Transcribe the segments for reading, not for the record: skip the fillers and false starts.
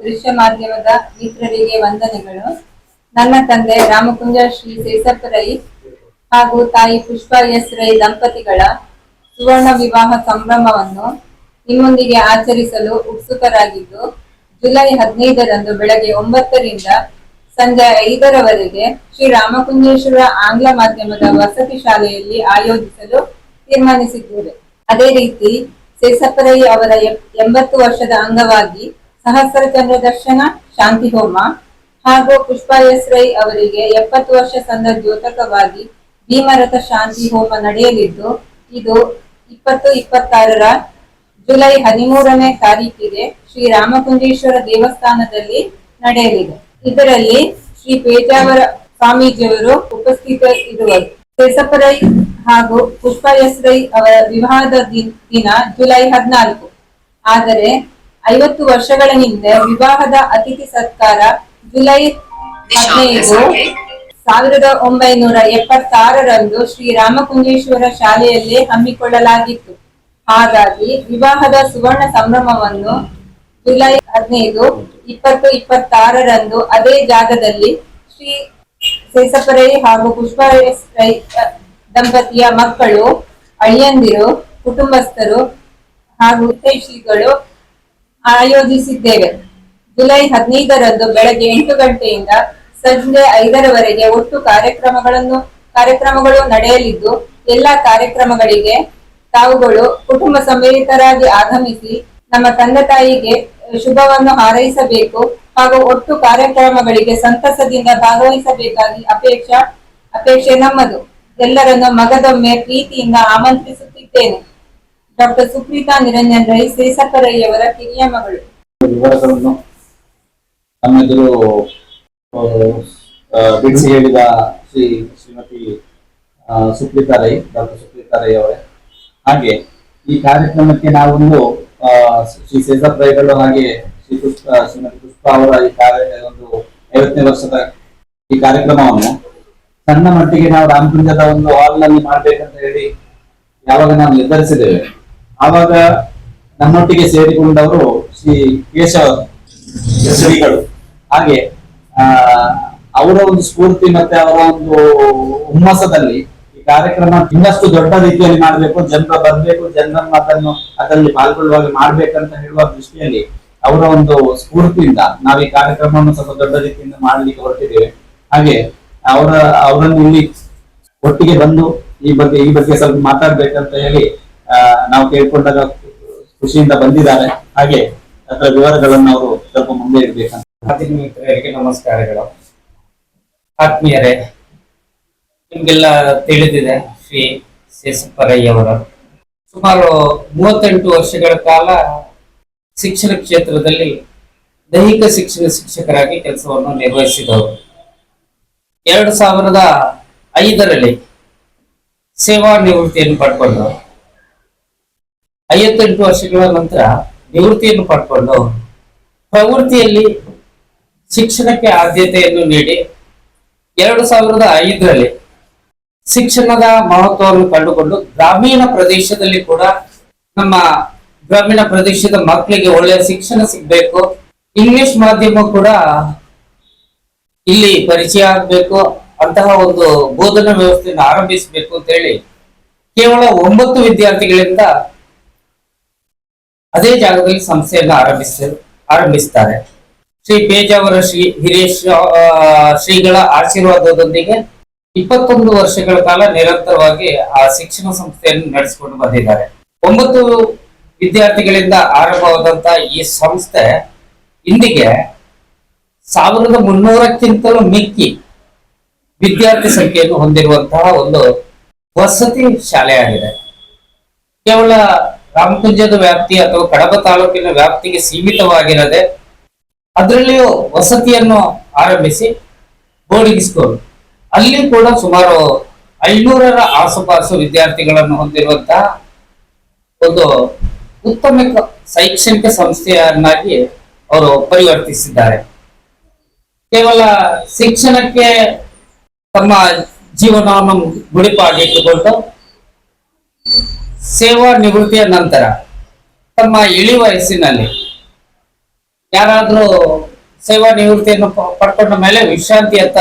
ದೃಶ್ಯ ಮಾಧ್ಯಮದ ಮಿತ್ರರಿಗೆ ವಂದನೆಗಳು. ನನ್ನ ತಂದೆ ರಾಮಕುಂಜ ಶ್ರೀ ಸೇಸಪ್ಪ ರೈ ಹಾಗೂ ತಾಯಿ ಪುಷ್ಪಾ ಎಸ್ ರೈ ದಂಪತಿಗಳ ಸುವರ್ಣ ವಿವಾಹ ಸಂಭ್ರಮವನ್ನು ನಿಮ್ಮೊಂದಿಗೆ ಆಚರಿಸಲು ಉತ್ಸುಕರಾಗಿದ್ದು, ಜುಲೈ 15ರಂದು ಬೆಳಗ್ಗೆ 9ರಿಂದ ಸಂಜೆ 5ರವರೆಗೆ ಶ್ರೀ ರಾಮಕುಂಜೇಶ್ವರ ಆಂಗ್ಲ ಮಾಧ್ಯಮದ ವಸತಿ ಶಾಲೆಯಲ್ಲಿ ಆಯೋಜಿಸಲು ತೀರ್ಮಾನಿಸಿದ್ದೇವೆ. ಅದೇ ರೀತಿ ಸೇಸಪ್ಪರೈ ಅವರ 80 ವರ್ಷದ ಅಂಗವಾಗಿ ಸಹಸ್ರ ಚಂದ್ರ ದರ್ಶನ, ಶಾಂತಿ ಹೋಮ ಹಾಗೂ ಪುಷ್ಪಾ ಎಸ್ ರೈ ಅವರಿಗೆ 70 ವರ್ಷ ಸಂದ ದ್ಯೋತಕವಾಗಿ ಭೀಮರಥ ಶಾಂತಿ ಹೋಮ ನಡೆಯಲಿದ್ದು, ಇದು 2026ರ ಜುಲೈ 13ನೇ ತಾರೀಕಿಗೆ ಶ್ರೀ ರಾಮಕುಂಜೇಶ್ವರ ದೇವಸ್ಥಾನದಲ್ಲಿ ನಡೆಯಲಿದೆ. ಇದರಲ್ಲಿ ಶ್ರೀ ಪೇಜಾವರ ಸ್ವಾಮೀಜಿಯವರು ಉಪಸ್ಥಿತರಿರುವರು. ಸೇಸಪ್ಪರೈ ಹಾಗೂ ಪುಷ್ಪಾ ಎಸ್ ರೈ ಅವರ ವಿವಾಹದ ದಿನ ಜುಲೈ 14. ಆದರೆ 50 ವರ್ಷಗಳ ಹಿಂದೆ ವಿವಾಹದ ಅತಿಥಿ ಸತ್ಕಾರ ಜುಲೈ 15, 1976ರಂದು ಶ್ರೀ ರಾಮಕುಂಜೇಶ್ವರ ಶಾಲೆಯಲ್ಲೇ ಹಮ್ಮಿಕೊಳ್ಳಲಾಗಿತ್ತು. ಹಾಗಾಗಿ ವಿವಾಹದ ಸುವರ್ಣ ಸಂಭ್ರಮವನ್ನು ಜುಲೈ 15, 2026ರಂದು ಅದೇ ಜಾಗದಲ್ಲಿ ಶ್ರೀ ಸೇಸಪ್ಪರೈ ಹಾಗೂ ಪುಷ್ಪಾ ಎಸ್ ರೈ ದಂಪತಿಯ ಮಕ್ಕಳು, ಅಳಿಯಂದಿರು, ಕುಟುಂಬಸ್ಥರು ಹಾಗೂ ಹಿತೈಷಿಗಳು ಆಯೋಜಿಸಿದ್ದೇವೆ. ಜುಲೈ 15ರಂದು ಬೆಳಗ್ಗೆ 8 ಗಂಟೆಯಿಂದ ಸಂಜೆ 5ರವರೆಗೆ ಒಟ್ಟು ಕಾರ್ಯಕ್ರಮಗಳು ನಡೆಯಲಿದ್ದು, ಎಲ್ಲ ಕಾರ್ಯಕ್ರಮಗಳಿಗೆ ತಾವುಗಳು ಕುಟುಂಬ ಸಮೇತರಾಗಿ ಆಗಮಿಸಿ ನಮ್ಮ ತಂದೆ ತಾಯಿಗೆ ಶುಭವನ್ನು ಹಾರೈಸಬೇಕು ಹಾಗೂ ಒಟ್ಟು ಕಾರ್ಯಕ್ರಮಗಳಿಗೆ ಸಂತಸದಿಂದ ಭಾಗವಹಿಸಬೇಕಾಗಿ ಅಪೇಕ್ಷೆ ನಮ್ಮದು. ಎಲ್ಲರನ್ನು ಮಗದೊಮ್ಮೆ ಪ್ರೀತಿಯಿಂದ ಆಮಂತ್ರಿಸುತ್ತಿದ್ದೇನೆ. ಡಾಕ್ಟರ್ ಸುಪ್ರೀತಾ ನಿರಂಜನ್ ರೈ, ಸೇಸಪ್ಪರೈಯವರ ಕಿರಿಯ ಮಗಳು. ವಿವರಗಳನ್ನು ನಮ್ಮೆದುರು ಬಿಡಿಸಿ ಹೇಳಿದ ಶ್ರೀಮತಿ ಸುಪ್ರೀತಾ ರೈ, ಡಾಕ್ಟರ್ ಸುಪ್ರೀತಾ ರೈ ಅವರೇ. ಹಾಗೆ ಈ ಕಾರ್ಯಕ್ರಮಕ್ಕೆ ನಾವೊಂದು ಶ್ರೀ ಸೇಸಪ್ಪ ರೈಗಳು ಹಾಗೆ ಶ್ರೀಮತಿ ಪುಷ್ಪಾ ಅವರ ಈ ಒಂದು 50ನೇ ವರ್ಷದ ಈ ಕಾರ್ಯಕ್ರಮವನ್ನು ಸಣ್ಣ ಮಟ್ಟಿಗೆ ನಾವು ರಾಮಕುಂಜದ ಒಂದು ಹಾಲ್ ನಲ್ಲಿ ಮಾಡ್ಬೇಕಂತ ಹೇಳಿ ಯಾವಾಗ ನಾವು ನಿರ್ಧರಿಸಿದ್ದೇವೆ, ಆವಾಗ ನಮ್ಮೊಟ್ಟಿಗೆ ಸೇರಿಕೊಂಡವರು ಶ್ರೀ ಕೇಶವ ಶ್ರೀಗಳು. ಹಾಗೆ ಅವರ ಒಂದು ಸ್ಫೂರ್ತಿ ಮತ್ತೆ ಅವರ ಒಂದು ಹುಮ್ಮಸದಲ್ಲಿ ಈ ಕಾರ್ಯಕ್ರಮ ಇನ್ನಷ್ಟು ದೊಡ್ಡ ರೀತಿಯಲ್ಲಿ ಮಾಡಬೇಕು, ಜನರು ಬರಬೇಕು, ಜನರನ್ನು ಅದರಲ್ಲಿ ಪಾಲ್ಗೊಳ್ಳುವಾಗ ಮಾಡ್ಬೇಕಂತ ಹೇಳುವ ದೃಷ್ಟಿಯಲ್ಲಿ ಅವರ ಒಂದು ಸ್ಫೂರ್ತಿಯಿಂದ ನಾವು ಈ ಕಾರ್ಯಕ್ರಮವನ್ನು ಸ್ವಲ್ಪ ದೊಡ್ಡ ರೀತಿಯಿಂದ ಮಾಡಲಿಕ್ಕೆ ಹೊರಟಿದ್ದೇವೆ. ಹಾಗೆ ಅವರನ್ನು ಇಲ್ಲಿ ಒಟ್ಟಿಗೆ ಬಂದು ಈ ಬಗ್ಗೆ ಸ್ವಲ್ಪ ಮಾತಾಡ್ಬೇಕಂತ ಹೇಳಿ ನಾವು ಕೇಳ್ಕೊಂಡಾಗ ಖುಷಿಯಿಂದ ಬಂದಿದ್ದಾರೆ. ಹಾಗೆ ಅದರ ವಿವರಗಳನ್ನು ಅವರು ಸ್ವಲ್ಪ ಮುಂದೆ ಇಡ್ಬೇಕಂತ. ಮಿತ್ರರಿಗೆ ನಮಸ್ಕಾರಗಳು. ಆತ್ಮೀಯರೇ, ನಿಮ್ಗೆಲ್ಲ ತಿಳಿದಿದೆ, ಶ್ರೀ ಸೇಸಪ್ಪರೈ ಅವರು ಸುಮಾರು 38 ವರ್ಷಗಳ ಕಾಲ ಶಿಕ್ಷಣ ಕ್ಷೇತ್ರದಲ್ಲಿ ದೈಹಿಕ ಶಿಕ್ಷಣ ಶಿಕ್ಷಕರಾಗಿ ಕೆಲಸವನ್ನು ನಿರ್ವಹಿಸಿದವರು. 2005ರಲ್ಲಿ ಸೇವಾ ನಿವೃತ್ತಿಯನ್ನು ಪಡ್ಕೊಂಡು 58 ವರ್ಷಗಳ ನಂತರ ನಿವೃತ್ತಿಯನ್ನು ಪಡ್ಕೊಂಡು ಪ್ರವೃತ್ತಿಯಲ್ಲಿ ಶಿಕ್ಷಣಕ್ಕೆ ಆದ್ಯತೆಯನ್ನು ನೀಡಿ 2005ರಲ್ಲಿ ಶಿಕ್ಷಣದ ಮಹತ್ವವನ್ನು ಕಂಡುಕೊಂಡು ಗ್ರಾಮೀಣ ಪ್ರದೇಶದಲ್ಲಿ ಕೂಡ ನಮ್ಮ ಗ್ರಾಮೀಣ ಪ್ರದೇಶದ ಮಕ್ಕಳಿಗೆ ಒಳ್ಳೆಯ ಶಿಕ್ಷಣ ಸಿಗ್ಬೇಕು, ಇಂಗ್ಲಿಷ್ ಮಾಧ್ಯಮ ಕೂಡ ಇಲ್ಲಿ ಪರಿಚಯ ಆಗಬೇಕು, ಅಂತಹ ಒಂದು ಬೋಧನಾ ವ್ಯವಸ್ಥೆಯನ್ನು ಆರಂಭಿಸಬೇಕು ಅಂತ ಹೇಳಿ ಕೇವಲ 9 ವಿದ್ಯಾರ್ಥಿಗಳಿಂದ ಅದೇ ಜಾಗದಲ್ಲಿ ಸಂಸ್ಥೆಯನ್ನು ಆರಂಭಿಸ್ತಾರೆ. ಶ್ರೀ ಪೇಜಾವರ ಹಿರಿಯ ಶ್ರೀಗಳ ಆಶೀರ್ವಾದದೊಂದಿಗೆ 21 ವರ್ಷಗಳ ಕಾಲ ನಿರಂತರವಾಗಿ ಆ ಶಿಕ್ಷಣ ಸಂಸ್ಥೆಯನ್ನು ನಡೆಸಿಕೊಂಡು ಬಂದಿದ್ದಾರೆ. 9 ವಿದ್ಯಾರ್ಥಿಗಳಿಂದ ಆರಂಭವಾದಂತಹ ಈ ಸಂಸ್ಥೆ ಇಂದಿಗೆ 1300ಕ್ಕಿಂತಲೂ ಮಿಕ್ಕಿ ವಿದ್ಯಾರ್ಥಿ ಸಂಖ್ಯೆಯನ್ನು ಹೊಂದಿರುವಂತಹ ಒಂದು ವಸತಿ ಶಾಲೆಯಾಗಿದೆ. ಕೇವಲ ರಾಮಕುಂಜದ ವ್ಯಾಪ್ತಿ ಅಥವಾ ಕಡಬ ತಾಲೂಕಿನ ವ್ಯಾಪ್ತಿಗೆ ಸೀಮಿತವಾಗಿರದೆ ಅದರಲ್ಲಿಯೂ ವಸತಿಯನ್ನು ಆರಂಭಿಸಿ ಬೋರ್ಡಿಂಗ್ ಸ್ಕೂಲ್ ಅಲ್ಲಿ ಕೂಡ ಸುಮಾರು 500ರ ಆಸುಪಾಸು ವಿದ್ಯಾರ್ಥಿಗಳನ್ನು ಹೊಂದಿರುವಂತಹ ಒಂದು ಉತ್ತಮ ಶೈಕ್ಷಣಿಕ ಸಂಸ್ಥೆಯನ್ನಾಗಿ ಅವರು ಪರಿವರ್ತಿಸಿದ್ದಾರೆ. ಕೇವಲ ಶಿಕ್ಷಣಕ್ಕೆ ತಮ್ಮ ಜೀವನವನ್ನು ಮುಡಿಪಾಗಿಟ್ಟುಕೊಂಡು ಸೇವಾ ನಿವೃತ್ತಿಯ ನಂತರ ತಮ್ಮ ಇಳಿ ವಯಸ್ಸಿನಲ್ಲಿ ಯಾರಾದ್ರೂ ಸೇವಾ ನಿವೃತ್ತಿಯನ್ನು ಪಡ್ಕೊಂಡ ಮೇಲೆ ವಿಶ್ರಾಂತಿ ಅಂತ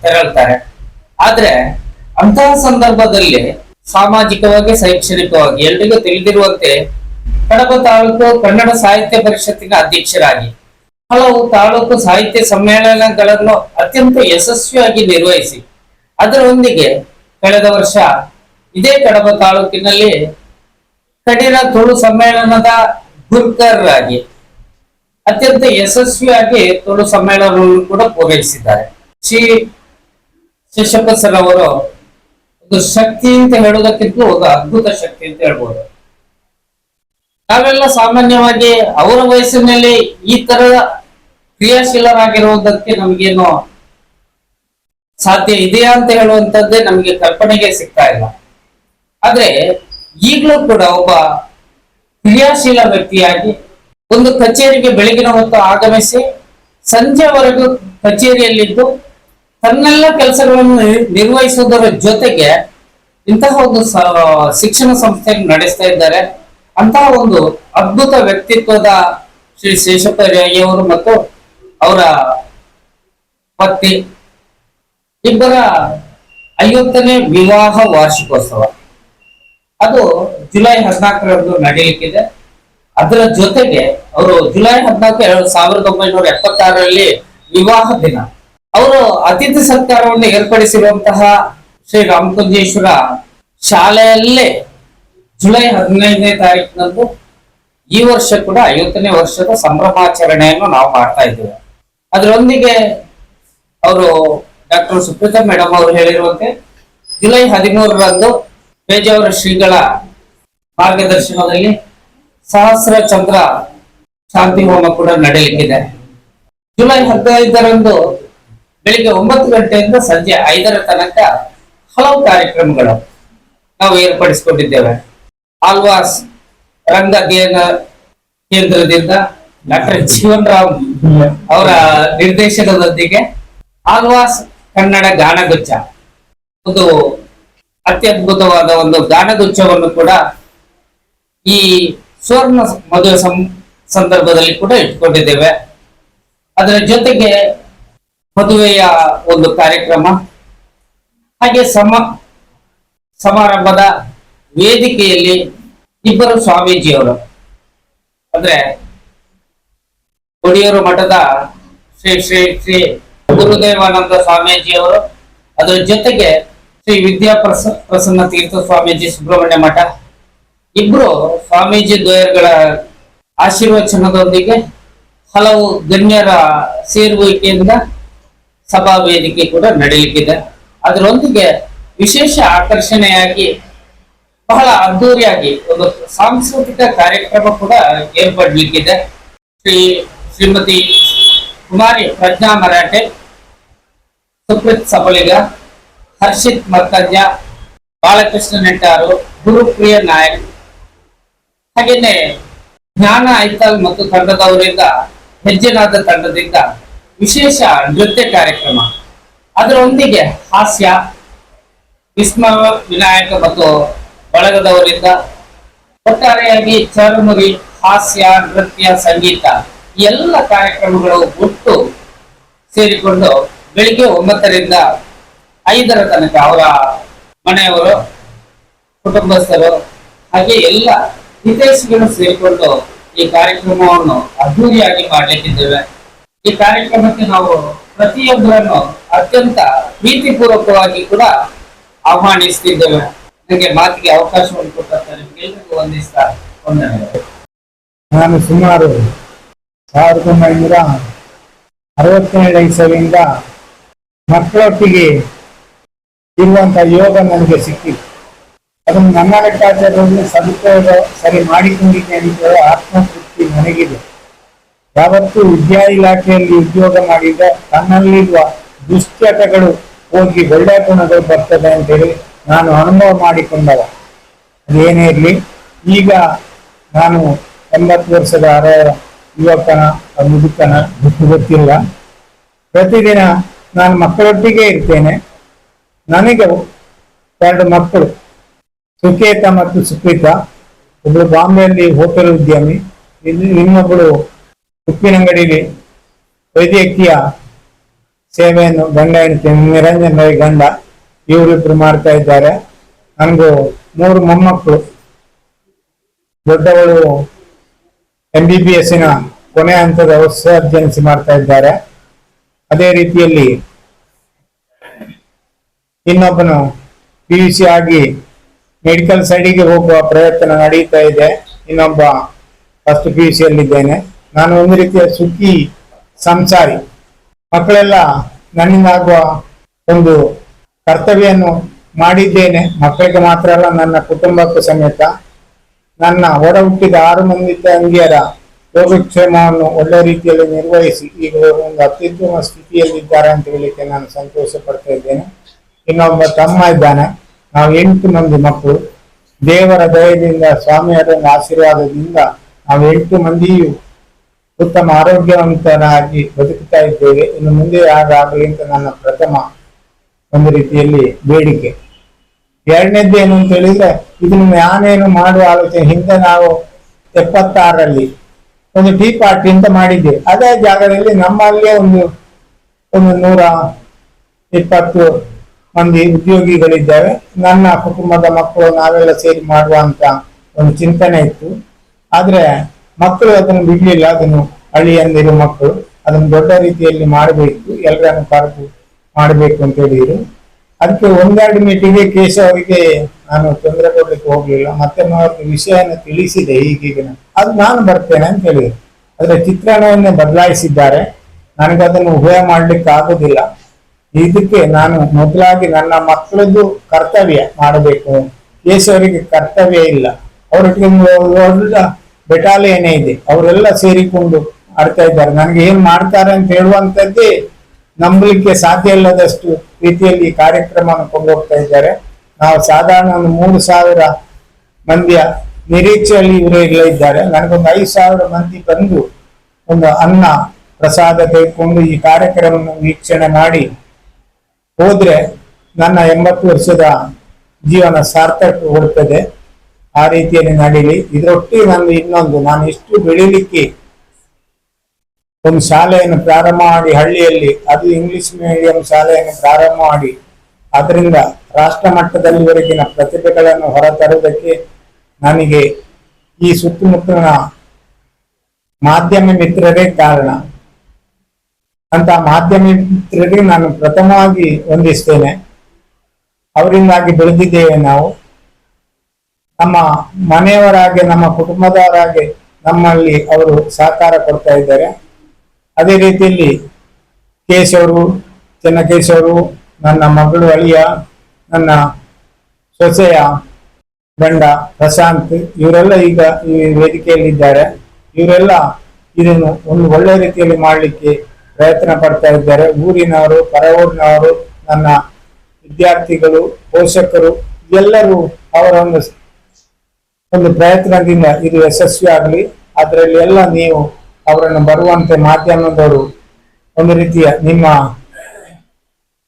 ತೆರಳ್ತಾರೆ. ಆದ್ರೆ ಅಂತಹ ಸಂದರ್ಭದಲ್ಲಿ ಸಾಮಾಜಿಕವಾಗಿ, ಶೈಕ್ಷಣಿಕವಾಗಿ ಎಲ್ರಿಗೂ ತಿಳಿದಿರುವಂತೆ ಕಡಬ ತಾಲೂಕು ಕನ್ನಡ ಸಾಹಿತ್ಯ ಪರಿಷತ್ತಿನ ಅಧ್ಯಕ್ಷರಾಗಿ ಹಲವು ತಾಲೂಕು ಸಾಹಿತ್ಯ ಸಮ್ಮೇಳನಗಳನ್ನು ಅತ್ಯಂತ ಯಶಸ್ವಿಯಾಗಿ ನಿರ್ವಹಿಸಿ ಅದರೊಂದಿಗೆ ಕಳೆದ ವರ್ಷ ಇದೇ ಕಡಬ ತಾಲೂಕಿನಲ್ಲಿ ಕಠಿಣ ತುಳು ಸಮ್ಮೇಳನದ ಗುರ್ಕರಾಗಿ ಅತ್ಯಂತ ಯಶಸ್ವಿಯಾಗಿ ತುಳು ಸಮ್ಮೇಳನವನ್ನು ಕೂಡ ಪೂರೈಸಿದ್ದಾರೆ. ಶ್ರೀ ಶೇಷಪ್ಪ ಸರ್ ಅವರು ಒಂದು ಶಕ್ತಿ ಅಂತ ಹೇಳೋದಕ್ಕಿಂತ ಒಂದು ಅದ್ಭುತ ಶಕ್ತಿ ಅಂತ ಹೇಳ್ಬೋದು. ನಾವೆಲ್ಲ ಸಾಮಾನ್ಯವಾಗಿ ಅವರ ವಯಸ್ಸಿನಲ್ಲಿ ಈ ತರದ ಕ್ರಿಯಾಶೀಲರಾಗಿರುವುದಕ್ಕೆ ನಮಗೇನು ಸಾಧ್ಯ ಇದೆಯಾ ಅಂತ ಹೇಳುವಂತದ್ದೇ ನಮಗೆ ಕಲ್ಪನೆಗೆ ಸಿಗ್ತಾ ಇಲ್ಲ. ಆದ್ರೆ ಈಗಲೂ ಕೂಡ ಒಬ್ಬ ಕ್ರಿಯಾಶೀಲ ವ್ಯಕ್ತಿಯಾಗಿ ಒಂದು ಕಚೇರಿಗೆ ಬೆಳಗಿನ ಹೊತ್ತು ಆಗಮಿಸಿ ಸಂಜೆವರೆಗೂ ಕಚೇರಿಯಲ್ಲಿದ್ದು ತನ್ನೆಲ್ಲ ಕೆಲಸಗಳನ್ನು ನಿರ್ವಹಿಸುವುದರ ಜೊತೆಗೆ ಇಂತಹ ಒಂದು ಶಿಕ್ಷಣ ಸಂಸ್ಥೆಯನ್ನು ನಡೆಸ್ತಾ ಇದ್ದಾರೆ. ಅಂತಹ ಒಂದು ಅದ್ಭುತ ವ್ಯಕ್ತಿತ್ವದ ಶ್ರೀ ಶೇಷಪ್ಪ ಅವರು ಮತ್ತು ಅವರ ಪತ್ನಿ ಇಬ್ಬರ 50ನೇ ವಿವಾಹ ವಾರ್ಷಿಕೋತ್ಸವ ಅದು ಜುಲೈ 14ರಂದು ನಡೆಯಲಿಕ್ಕಿದೆ. ಅದರ ಜೊತೆಗೆ ಅವರು ಜುಲೈ 14, 1976ರಲ್ಲಿ ವಿವಾಹ ದಿನ ಅವರು ಅತಿಥಿ ಸತ್ಕಾರವನ್ನು ಏರ್ಪಡಿಸಿರುವಂತಹ ಶ್ರೀ ರಾಮಕುಂಜೇಶ್ವರ ಶಾಲೆಯಲ್ಲೇ ಜುಲೈ 15ನೇ ತಾರೀಕಿನಂದು ಈ ವರ್ಷ ಕೂಡ 50ನೇ ವರ್ಷದ ಸಂಭ್ರಮಾಚರಣೆಯನ್ನು ನಾವು ಮಾಡ್ತಾ ಇದ್ದೇವೆ. ಅದರೊಂದಿಗೆ ಅವರು ಡಾಕ್ಟರ್ ಸುಪ್ರೀತಾ ಮೇಡಮ್ ಅವರು ಹೇಳಿರುವಂತೆ ಜುಲೈ 13ರಂದು ಪೇಜಾವರ ಶ್ರೀಗಳ ಮಾರ್ಗದರ್ಶನದಲ್ಲಿ ಸಹಸ್ರ ಚಂದ್ರ ಶಾಂತಿ ಹೋಮ ಕೂಡ ನಡೆಯಲಿಕ್ಕಿದೆ. ಜುಲೈ 15ರಂದು ಬೆಳಿಗ್ಗೆ 9 ಗಂಟೆಯಿಂದ ಸಂಜೆ 5ರ ತನಕ ಹಲವು ಕಾರ್ಯಕ್ರಮಗಳು ನಾವು ಏರ್ಪಡಿಸಿಕೊಂಡಿದ್ದೇವೆ. ಆಳ್ವಾಸ್ ರಂಗ ಅಧ್ಯಯನ ಕೇಂದ್ರದಿಂದ ಡಾಕ್ಟರ್ ಜೀವನ್ ರಾಮ್ ಅವರ ನಿರ್ದೇಶನದೊಂದಿಗೆ ಆಳ್ವಾಸ್ ಕನ್ನಡ ಗಾನಗುಚ್ಛ ಒಂದು ಅತ್ಯದ್ಭುತವಾದ ಒಂದು ಗಾನಗುಚ್ಛವನ್ನು ಕೂಡ ಈ ಸುವರ್ಣ ಮದುವೆ ಸಂದರ್ಭದಲ್ಲಿ ಕೂಡ ಇಟ್ಕೊಂಡಿದ್ದೇವೆ. ಅದರ ಜೊತೆಗೆ ಮದುವೆಯ ಒಂದು ಕಾರ್ಯಕ್ರಮ ಹಾಗೆ ಸಮಾರಂಭದ ವೇದಿಕೆಯಲ್ಲಿ ಇಬ್ಬರು ಸ್ವಾಮೀಜಿಯವರು ಅಂದ್ರೆ ಕೊಡಿಯೂರು ಮಠದ ಶ್ರೀ ಶ್ರೀ ಶ್ರೀ ಗುರುದೇವಾನಂದ ಸ್ವಾಮೀಜಿಯವರು, ಅದರ ಜೊತೆಗೆ ಶ್ರೀ ವಿದ್ಯಾ ಪ್ರಸನ್ನ ತೀರ್ಥ ಸ್ವಾಮೀಜಿ ಸುಬ್ರಹ್ಮಣ್ಯ ಮಠ ಇಬ್ರು ಸ್ವಾಮೀಜಿ ದ್ವಯಗಳ ಆಶೀರ್ವಚನದೊಂದಿಗೆ ಹಲವು ಗಣ್ಯರ ಸೇರುವಿಕೆಯಿಂದ ಸಭಾ ವೇದಿಕೆ ಕೂಡ ನಡೆಯಲಿಕ್ಕಿದೆ. ಅದರೊಂದಿಗೆ ವಿಶೇಷ ಆಕರ್ಷಣೆಯಾಗಿ ಬಹಳ ಅದ್ದೂರಿಯಾಗಿ ಒಂದು ಸಾಂಸ್ಕೃತಿಕ ಕಾರ್ಯಕ್ರಮ ಕೂಡ ಏರ್ಪಡಲಿಕ್ಕಿದೆ. ಶ್ರೀಮತಿ ಕುಮಾರಿ ಪ್ರಜ್ಞಾ ಮರಾಠೆ, ಸುಪ್ರೀತ್ ಸಬಲಿಗ, ಹರ್ಷಿತ್ ಮರ್ಕಂಜ, ಬಾಲಕೃಷ್ಣ ನೆಟ್ಟಾರು, ಗುರುಪ್ರಿಯ ನಾಯಕ್, ಹಾಗೇನೆ ಜ್ಞಾನ ಐತಾಲ್ ಮತ್ತು ತಂಡದವರಿಂದ ಹೆಜ್ಜೆನಾದ ತಂಡದಿಂದ ವಿಶೇಷ ನೃತ್ಯ ಕಾರ್ಯಕ್ರಮ, ಅದರೊಂದಿಗೆ ಹಾಸ್ಯ, ವಿಸ್ಮಯ ವಿನಾಯಕ ಮತ್ತು ಬಳಗದವರಿಂದ ಒಟ್ಟಾರೆಯಾಗಿ ಚರಮುರಿ, ಹಾಸ್ಯ, ನೃತ್ಯ, ಸಂಗೀತ ಈ ಎಲ್ಲ ಕಾರ್ಯಕ್ರಮಗಳು ಒಟ್ಟು ಸೇರಿಕೊಂಡು ಬೆಳಿಗ್ಗೆ 9ರಿಂದ 5ರ ತನಕ ಅವರ ಮನೆಯವರು, ಕುಟುಂಬಸ್ಥರು ಹಾಗೆ ಎಲ್ಲ ಹಿತೈಷಿಗಳು ಸೇರಿಕೊಂಡು ಈ ಕಾರ್ಯಕ್ರಮವನ್ನು ಅದ್ದೂರಿಯಾಗಿ ಮಾಡಲಿಕ್ಕಿದ್ದೇವೆ. ಈ ಕಾರ್ಯಕ್ರಮಕ್ಕೆ ನಾವು ಪ್ರತಿಯೊಬ್ಬರನ್ನು ಅತ್ಯಂತ ಪ್ರೀತಿಪೂರ್ವಕವಾಗಿ ಕೂಡ ಆಹ್ವಾನಿಸ್ತಿದ್ದೇವೆ. ನನಗೆ ಮಾತಿಗೆ ಅವಕಾಶವನ್ನು ಕೊಟ್ಟಂತ ನಿಮಗೆಲ್ಲರಿಗೂ ವಂದಿಸ್ತಾ ವಂದನೆಗಳು. ನಾನು ಸುಮಾರು 1967 ಇಸವಿಯಿಂದ ಮಕ್ಕಳೊಟ್ಟಿಗೆ ಇರುವಂತಹ ಯೋಗ ನನಗೆ ಸಿಕ್ಕಿತ್ತು. ಅದನ್ನು ನನ್ನ ಲೆಕ್ಕಾಚಾರದಲ್ಲಿ ಸದುಪಯೋಗ ಸರಿ ಮಾಡಿಕೊಂಡಿದ್ದೇನೆ ಅಂತ ಆತ್ಮತೃಪ್ತಿ ನನಗಿದೆ. ಯಾವತ್ತೂ ವಿದ್ಯಾ ಇಲಾಖೆಯಲ್ಲಿ ಉದ್ಯೋಗ ಮಾಡಿದ ತನ್ನಲ್ಲಿರುವ ದುಶ್ಚಟಗಳು ಹೋಗಿ ಒಳ್ಳೆ ಗುಣಗಳು ಬರ್ತದೆ ಅಂತೇಳಿ ನಾನು ಅನುಭವ ಮಾಡಿಕೊಂಡವ. ಅದೇನೇ ಇರಲಿ, ಈಗ ನಾನು 80 ವರ್ಷದ ಯುವಕನ ಮುದುಕನ ಗೊತ್ತಿಲ್ಲ. ಪ್ರತಿದಿನ ನಾನು ಮಕ್ಕಳೊಟ್ಟಿಗೆ ಇರ್ತೇನೆ. ನನಗೆ 2 ಮಕ್ಕಳು, ಸುಕೇತ ಮತ್ತು ಸುಪ್ರೀತಾ. ಒಬ್ಬಳು ಬಾಂಬೆಯಲ್ಲಿ ಹೋಟೆಲ್ ಉದ್ಯಮಿ, ಇನ್ನೊಬ್ಬಳು ಉಪ್ಪಿನಂಗಡಿಯಲ್ಲಿ ವೈದ್ಯಕೀಯ ಸೇವೆಯನ್ನು ಗಂಡ ಹೆಂಡತಿ ನಿರಂಜನ್ ರೈ ಗಂಡ ಇವರಿಬ್ರು ಮಾಡ್ತಾ ಇದ್ದಾರೆ. ನನಗೂ 3 ಮೊಮ್ಮಕ್ಕಳು. ದೊಡ್ಡವಳು MBBS ಕೊನೆ ಹಂತದ ಸರ್ಜನ್ಸಿ ಮಾಡ್ತಾ ಇದ್ದಾರೆ. ಅದೇ ರೀತಿಯಲ್ಲಿ ಇನ್ನೊಬ್ಬನು PUC ಆಗಿ ಮೆಡಿಕಲ್ ಸೈಡಿಗೆ ಹೋಗುವ ಪ್ರಯತ್ನ ನಡೀತಾ ಇದೆ. ಇನ್ನೊಬ್ಬ ಫಸ್ಟ್ PUC ಯಲ್ಲಿದ್ದೇನೆ. ನಾನು ಒಂದು ರೀತಿಯ ಸುಖಿ ಸಂಸಾರಿ. ಮಕ್ಕಳೆಲ್ಲ ನನ್ನಿಂದ ಆಗುವ ಒಂದು ಕರ್ತವ್ಯವನ್ನು ಮಾಡಿದ್ದೇನೆ. ಮಕ್ಕಳಿಗೆ ಮಾತ್ರ ಅಲ್ಲ, ನನ್ನ ಕುಟುಂಬಕ್ಕೂ ಸಮೇತ. ನನ್ನ ಒಡ ಹುಟ್ಟಿದ 6 ಮಂದಿ ತಂಗಿಯರ ಯೋಗಕ್ಷೇಮವನ್ನು ಒಳ್ಳೆ ರೀತಿಯಲ್ಲಿ ನಿರ್ವಹಿಸಿ ಈಗ ಒಂದು ಅತ್ಯುತ್ತಮ ಸ್ಥಿತಿಯಲ್ಲಿದ್ದಾರೆ ಅಂತ ಹೇಳಿಕ್ಕೆ ನಾನು ಸಂತೋಷ ಪಡ್ತಾ ಇದ್ದೇನೆ. ಇನ್ನೊಬ್ಬ ತಮ್ಮ ಇದ್ದಾನೆ. ನಾವು 8 ಮಂದಿ ಮಕ್ಕಳು. ದೇವರ ದಯದಿಂದ, ಸ್ವಾಮಿಯವರ ಆಶೀರ್ವಾದದಿಂದ ನಾವು 8 ಮಂದಿಯೂ ಉತ್ತಮ ಆರೋಗ್ಯವಂತರಾಗಿ ಬದುಕುತ್ತಾ ಇದ್ದೇವೆ. ಇನ್ನು ಮುಂದೆ ಆಗಲಿ ಅಂತ ನನ್ನ ಪ್ರಥಮ ಒಂದು ರೀತಿಯಲ್ಲಿ ಬೇಡಿಕೆ. ಎರಡನೇದ್ದು ಏನು ಅಂತ ಹೇಳಿದ್ರೆ, ಇದನ್ನು ನಾನೇನು ಮಾಡುವ ಆಲೋಚನೆ ಹಿಂದೆ ನಾವು 76ರಲ್ಲಿ ಒಂದು ಟೀ ಪಾರ್ಟಿ ಅಂತ ಮಾಡಿದ್ದೆ. ಅದೇ ಜಾಗದಲ್ಲಿ ನಮ್ಮಲ್ಲೇ ಒಂದು 120 ಮಂದಿ ಉದ್ಯೋಗಿಗಳಿದ್ದೇವೆ. ನನ್ನ ಕುಟುಂಬದ ಮಕ್ಕಳು ನಾವೆಲ್ಲ ಸೇರಿ ಮಾಡುವಂತ ಒಂದು ಚಿಂತನೆ ಇತ್ತು. ಆದ್ರೆ ಮಕ್ಕಳು ಅದನ್ನು ಬಿಡ್ಲಿಲ್ಲ. ಅದನ್ನು ಹಳ್ಳಿಯಂದಿರು ಮಕ್ಕಳು ಅದನ್ನು ದೊಡ್ಡ ರೀತಿಯಲ್ಲಿ ಮಾಡಬೇಕು, ಎಲ್ಲರನ್ನು ಕರೆದು ಮಾಡಬೇಕು ಅಂತ ಹೇಳಿದ್ರು. ಅದಕ್ಕೆ 1-2 ಮೀಟಿಂಗ್ಗೆ ಕೇಶವ್ ಅವರಿಗೆ ನಾನು ತೊಂದರೆ ಕೊಡ್ಲಿಕ್ಕೆ ಹೋಗ್ಲಿಲ್ಲ. ಮತ್ತೆ ಅವ್ರಿಗೆ ವಿಷಯನ ತಿಳಿಸಿದೆ, ಹೀಗೀಗ ಅದು ನಾನು ಬರ್ತೇನೆ ಅಂತ ಹೇಳಿದ್ರು. ಅದರ ಚಿತ್ರಣವನ್ನೇ ಬದಲಾಯಿಸಿದ್ದಾರೆ. ನನಗದನ್ನು ಊಹೆ ಮಾಡ್ಲಿಕ್ಕೆ ಆಗುದಿಲ್ಲ. ಇದಕ್ಕೆ ನಾನು ಮೊದಲಾಗಿ ನನ್ನ ಮಕ್ಕಳದ್ದು ಕರ್ತವ್ಯ ಮಾಡಬೇಕು. ಕೇಶವರಿಗೆ ಕರ್ತವ್ಯ ಇಲ್ಲ. ಅವರೊಟ್ಟಿಗೆ ದೊಡ್ಡ ಬೆಟಾಲಿಯನೇ ಇದೆ. ಅವರೆಲ್ಲ ಸೇರಿಕೊಂಡು ಆಡ್ತಾ ಇದ್ದಾರೆ. ನನಗೆ ಏನ್ ಮಾಡ್ತಾರೆ ಅಂತ ಹೇಳುವಂತದ್ದೇ ನಂಬಲಿಕ್ಕೆ ಸಾಧ್ಯ ಇಲ್ಲದಷ್ಟು ರೀತಿಯಲ್ಲಿ ಈ ಕಾರ್ಯಕ್ರಮವನ್ನು ಕೊಂಡೋಗ್ತಾ ಇದ್ದಾರೆ. ನಾವು ಸಾಧಾರಣ ಒಂದು 3,000 ಮಂದಿಯ ನಿರೀಕ್ಷೆಯಲ್ಲಿ ಇವರೆಲ್ಲ ಇದ್ದಾರೆ. ನನಗೊಂದು 5,000 ಮಂದಿ ಬಂದು ಒಂದು ಅನ್ನ ಪ್ರಸಾದ ತೆಗೆದುಕೊಂಡು ಈ ಕಾರ್ಯಕ್ರಮವನ್ನು ವೀಕ್ಷಣೆ ಮಾಡಿ ಹೋದ್ರೆ ನನ್ನ 80 ವರ್ಷದ ಜೀವನ ಸಾರ್ಥಕಗೊಳ್ಳುತ್ತದೆ. ಆ ರೀತಿಯಲ್ಲಿ ನಡೀಲಿ. ಇದರೊಟ್ಟಿಗೆ ನಾನು ಇಷ್ಟು ಬೆಳಿಲಿಕ್ಕೆ ಒಂದು ಶಾಲೆಯನ್ನು ಪ್ರಾರಂಭ ಮಾಡಿ, ಹಳ್ಳಿಯಲ್ಲಿ ಅದು ಇಂಗ್ಲಿಷ್ ಮೀಡಿಯಂ ಶಾಲೆಯನ್ನು ಪ್ರಾರಂಭ ಮಾಡಿ ಅದರಿಂದ ರಾಷ್ಟ್ರ ಮಟ್ಟದಲ್ಲಿವರೆಗಿನ ಪ್ರತಿಭೆಗಳನ್ನು ಹೊರತರುವುದಕ್ಕೆ ನನಗೆ ಈ ಸುತ್ತಮುತ್ತಲಿನ ಮಾಧ್ಯಮ ಮಿತ್ರರೇ ಕಾರಣ. ಅಂತ ಮಾಧ್ಯಮ ಮಿತ್ರರಿಗೆ ನಾನು ಪ್ರಥಮವಾಗಿ ವಂದಿಸ್ತೇನೆ. ಅವರಿಂದಾಗಿ ಬೆಳೆದಿದ್ದೇವೆ ನಾವು. ನಮ್ಮ ಮನೆಯವರಾಗೆ, ನಮ್ಮ ಕುಟುಂಬದವರಾಗೆ ನಮ್ಮಲ್ಲಿ ಅವರು ಸಹಕಾರ ಕೊಡ್ತಾ ಇದ್ದಾರೆ. ಅದೇ ರೀತಿಯಲ್ಲಿ ಕೇಶವರು, ಚೆನ್ನಕೇಶವರು, ನನ್ನ ಮಗಳು ಅಳಿಯ, ನನ್ನ ಸೊಸೆಯ ಗಂಡ ಪ್ರಶಾಂತ್, ಇವರೆಲ್ಲ ಈಗ ಈ ವೇದಿಕೆಯಲ್ಲಿದ್ದಾರೆ. ಇವರೆಲ್ಲ ಇದನ್ನು ಒಂದು ಒಳ್ಳೆ ರೀತಿಯಲ್ಲಿ ಮಾಡಲಿಕ್ಕೆ ಪ್ರಯತ್ನ ಪಡ್ತಾ ಇದ್ದಾರೆ. ಊರಿನವರು, ಪರವೂರಿನವರು, ನನ್ನ ವಿದ್ಯಾರ್ಥಿಗಳು, ಪೋಷಕರು ಎಲ್ಲರೂ ಅವರ ಒಂದು ಪ್ರಯತ್ನದಿಂದ ಇದು ಯಶಸ್ವಿ ಆಗಲಿ. ಅದರಲ್ಲಿ ಎಲ್ಲ ನೀವು ಅವರನ್ನು ಬರುವಂತೆ ಮಾಧ್ಯಮದವರು ಒಂದು ರೀತಿಯ ನಿಮ್ಮ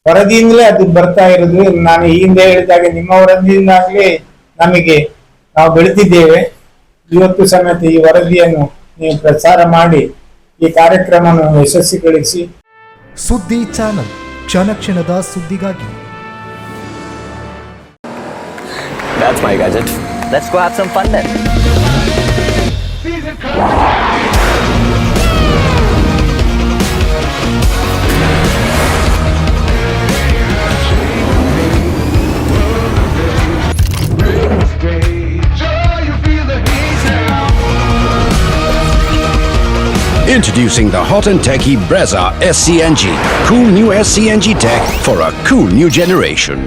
ವರದಿಯಿಂದಲೇ ಅದು ಬರ್ತಾ ಇರೋದು. ನಾನು ಈ ಹಿಂದೆ ಹೇಳಿದಾಗೆ ನಿಮ್ಮ ವರದಿಯಿಂದಾಗಲೇ ನಾವು ಬೆಳೆದಿದ್ದೇವೆ. ಇವತ್ತು ಸಮೇತ ಈ ವರದಿಯನ್ನು ನೀವು ಪ್ರಚಾರ ಮಾಡಿ ಈ ಕಾರ್ಯಕ್ರಮವನ್ನು ಯಶಸ್ವಿಗೊಳಿಸಿ. ಸುದ್ದಿ ಚಾನಲ್, ಕ್ಷಣ ಕ್ಷಣದ ಸುದ್ದಿಗಾಗಿ. That's my gadget. Let's go have some fun then. Introducing the hot and techy Brezza SCNG. Cool new SCNG tech for a cool new generation.